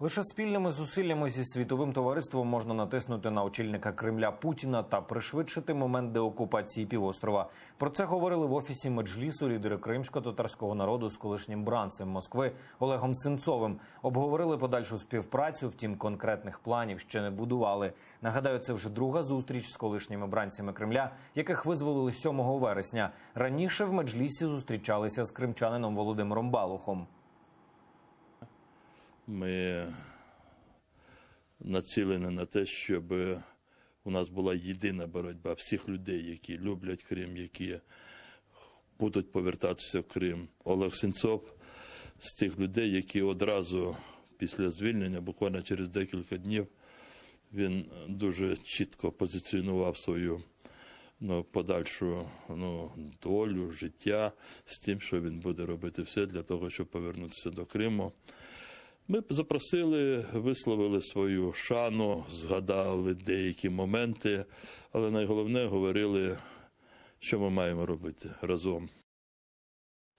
Лише спільними зусиллями зі світовим товариством можна натиснути на очільника Кремля Путіна та пришвидшити момент деокупації півострова. Про це говорили в офісі Меджлісу лідери кримсько-татарського народу з колишнім бранцем Москви Олегом Сенцовим. Обговорили подальшу співпрацю, втім конкретних планів ще не будували. Нагадаю, це вже друга зустріч з колишніми бранцями Кремля, яких визволили 7 вересня. Раніше в Меджлісі зустрічалися з кримчанином Володимиром Балухом. Ми націлені на те, щоб у нас була єдина боротьба всіх людей, які люблять Крим, які будуть повертатися в Крим. Олег Сенцов з тих людей, які одразу після звільнення, буквально через декілька днів, він дуже чітко позиціонував свою подальшу долю, життя з тим, що він буде робити все для того, щоб повернутися до Криму. Ми запросили, висловили свою шану, згадали деякі моменти, але найголовніше говорили, що ми маємо робити разом.